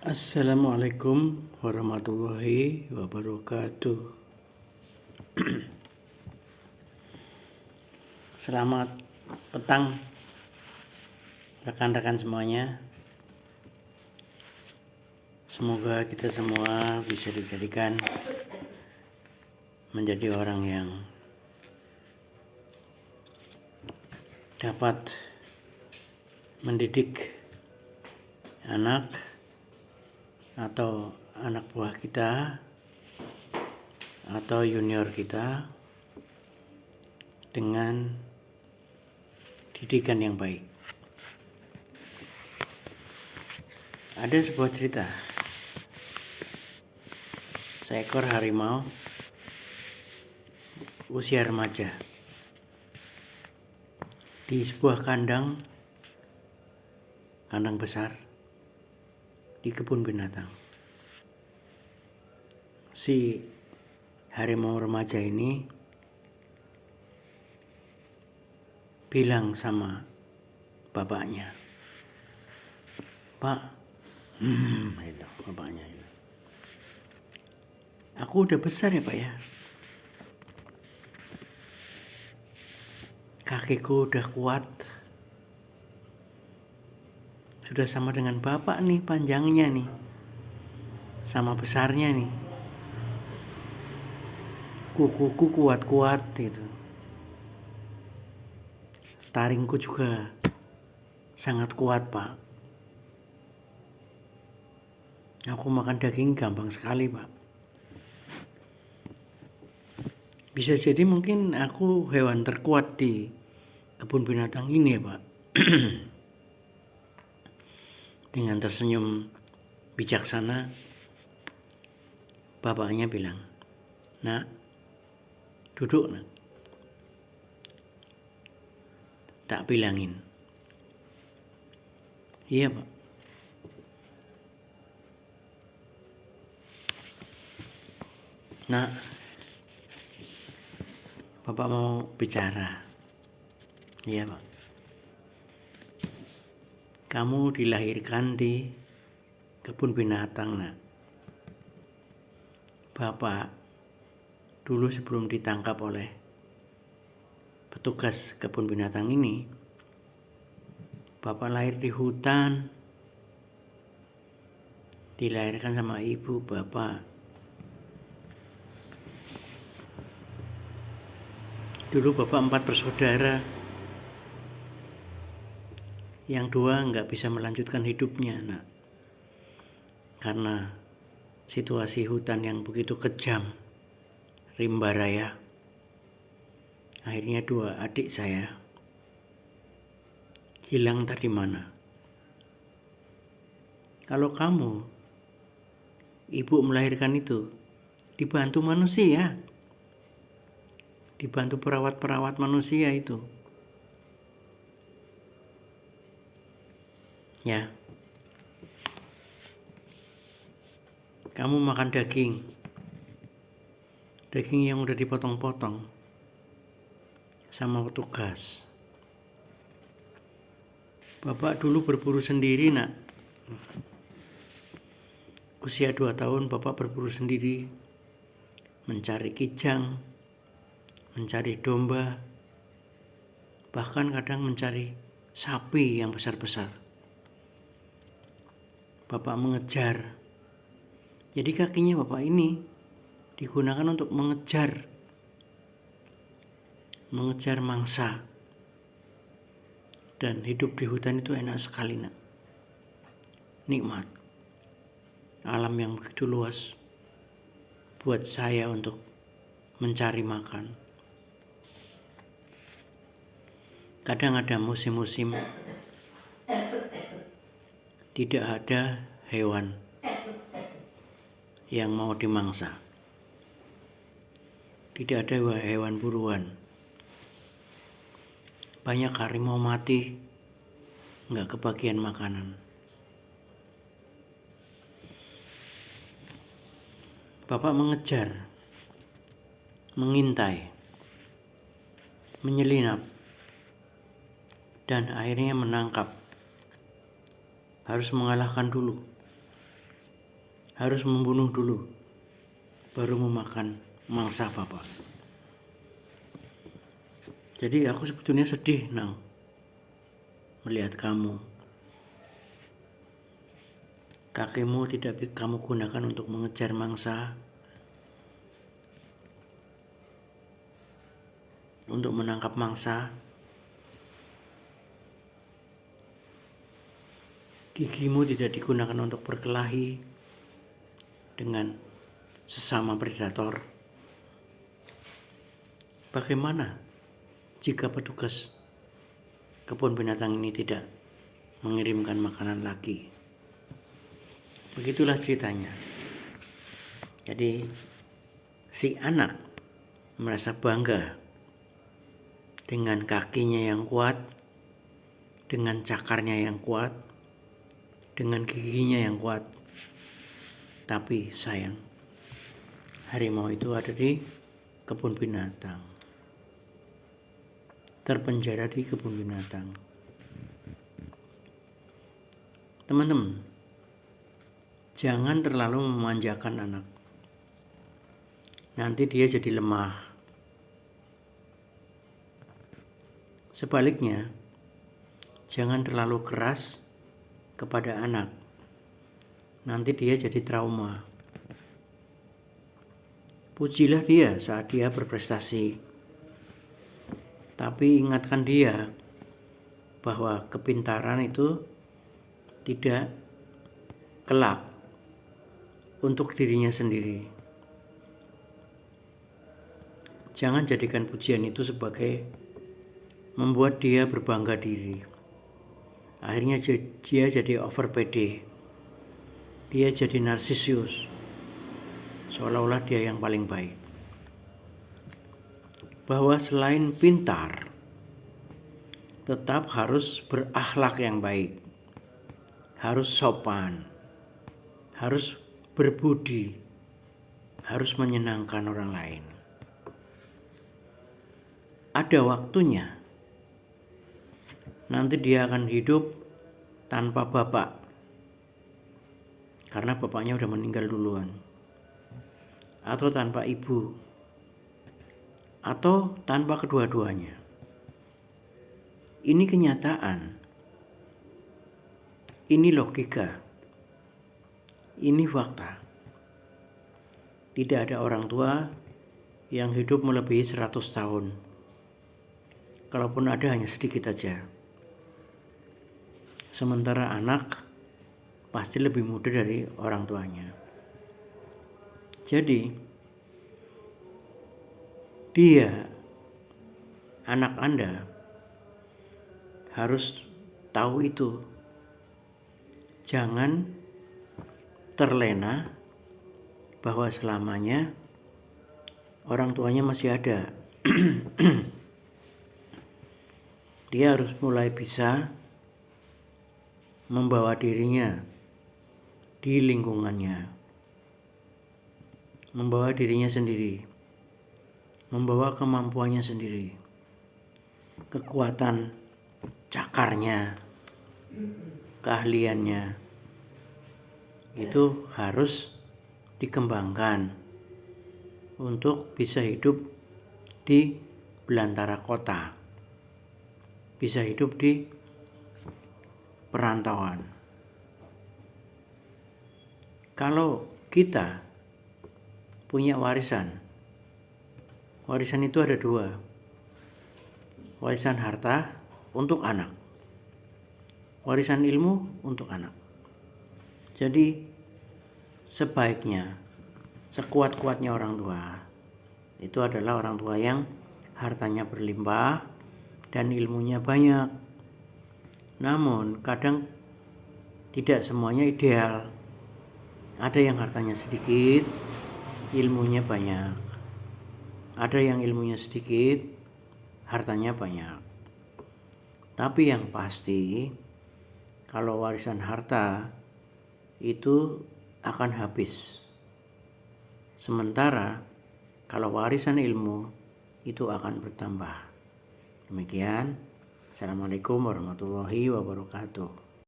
Assalamualaikum warahmatullahi wabarakatuh. Selamat petang rekan-rekan semuanya. Semoga kita semua bisa dijadikan menjadi orang yang dapat mendidik anak atau anak buah kita atau junior kita dengan didikan yang baik. Ada sebuah cerita, seekor harimau usia remaja di sebuah kandang besar di kebun binatang. Si harimau remaja ini bilang sama bapaknya, "Pak, itu bapaknya itu. Aku udah besar ya, Pak ya. Kakiku udah kuat. Sudah sama dengan bapak nih panjangnya nih. Sama besarnya nih. Kukuku kuat-kuat gitu. Taringku juga sangat kuat, Pak. Aku makan daging gampang sekali, Pak. Bisa jadi mungkin aku hewan terkuat di kebun binatang ini ya, Pak." Dengan tersenyum bijaksana, bapaknya bilang, "Nak, duduk nak. Tak bilangin." "Iya, Pak." "Nak, Bapak mau bicara." "Iya, Pak." "Kamu dilahirkan di kebun binatang, nak. Bapak dulu sebelum ditangkap oleh petugas kebun binatang ini, Bapak lahir di hutan, dilahirkan sama ibu Bapak. Dulu Bapak 4 bersaudara. Yang 2 nggak bisa melanjutkan hidupnya, nak. Karena situasi hutan yang begitu kejam, rimba raya. Akhirnya 2 adik saya hilang tadi mana. Kalau kamu, ibu melahirkan itu, dibantu manusia. Dibantu perawat-perawat manusia itu. Ya. Kamu makan daging. Daging yang udah dipotong-potong sama petugas. Bapak dulu berburu sendiri, nak. Usia 2 tahun Bapak berburu sendiri, mencari kijang, mencari domba, bahkan kadang mencari sapi yang besar-besar. Bapak mengejar. Jadi kakinya Bapak ini digunakan untuk mengejar mangsa. Dan hidup di hutan itu enak sekali, nak. Nikmat. Alam yang begitu luas buat saya untuk mencari makan. Kadang ada musim-musim tidak ada hewan yang mau dimangsa. Tidak ada hewan buruan. Banyak harimau mati, nggak kebagian makanan. Bapak mengejar, mengintai, menyelinap, dan akhirnya menangkap. Harus mengalahkan dulu harus membunuh dulu, baru memakan mangsa Bapak. Jadi aku sebetulnya sedih, Nang, melihat kamu. Kakimu tidak kamu gunakan untuk mengejar mangsa, untuk menangkap mangsa. Gigimu tidak digunakan untuk berkelahi dengan sesama predator. Bagaimana jika petugas kebun binatang ini tidak mengirimkan makanan lagi? Begitulah ceritanya. Jadi si anak merasa bangga dengan kakinya yang kuat, dengan cakarnya yang kuat, dengan giginya yang kuat. Tapi sayang, harimau itu ada di kebun binatang, terpenjara di kebun binatang. Teman-teman, jangan terlalu memanjakan anak. Nanti dia jadi lemah. Sebaliknya, jangan terlalu keras kepada anak. Nanti dia jadi trauma. Pujilah dia saat dia berprestasi. Tapi ingatkan dia bahwa kepintaran itu tidak kelak untuk dirinya sendiri. Jangan jadikan pujian itu sebagai membuat dia berbangga diri. Akhirnya dia jadi over pede. Dia jadi narsisius. Seolah-olah dia yang paling baik. Bahwa selain pintar, tetap harus berakhlak yang baik. Harus sopan. Harus berbudi. Harus menyenangkan orang lain. Ada waktunya nanti dia akan hidup tanpa bapak, karena bapaknya udah meninggal duluan, atau tanpa ibu, atau tanpa kedua-duanya. Ini kenyataan, ini logika, ini fakta. Tidak ada orang tua yang hidup melebihi 100 tahun. Kalaupun ada, hanya sedikit aja. Sementara anak pasti lebih muda dari orang tuanya. Jadi dia, anak Anda, harus tahu itu. Jangan terlena bahwa selamanya orang tuanya masih ada. Dia harus mulai bisa membawa dirinya di lingkungannya, membawa dirinya sendiri, membawa kemampuannya sendiri, kekuatan cakarnya, keahliannya, itu harus dikembangkan untuk bisa hidup di belantara kota, bisa hidup di perantauan. Kalau kita punya warisan itu ada dua. Warisan harta untuk anak, warisan ilmu untuk anak. Jadi sebaiknya, sekuat-kuatnya orang tua itu adalah orang tua yang hartanya berlimpah dan ilmunya banyak. Namun kadang tidak semuanya ideal. Ada yang hartanya sedikit, ilmunya banyak. Ada yang ilmunya sedikit, hartanya banyak. Tapi yang pasti, kalau warisan harta itu akan habis. Sementara kalau warisan ilmu itu akan bertambah. Demikian. Assalamualaikum warahmatullahi wabarakatuh.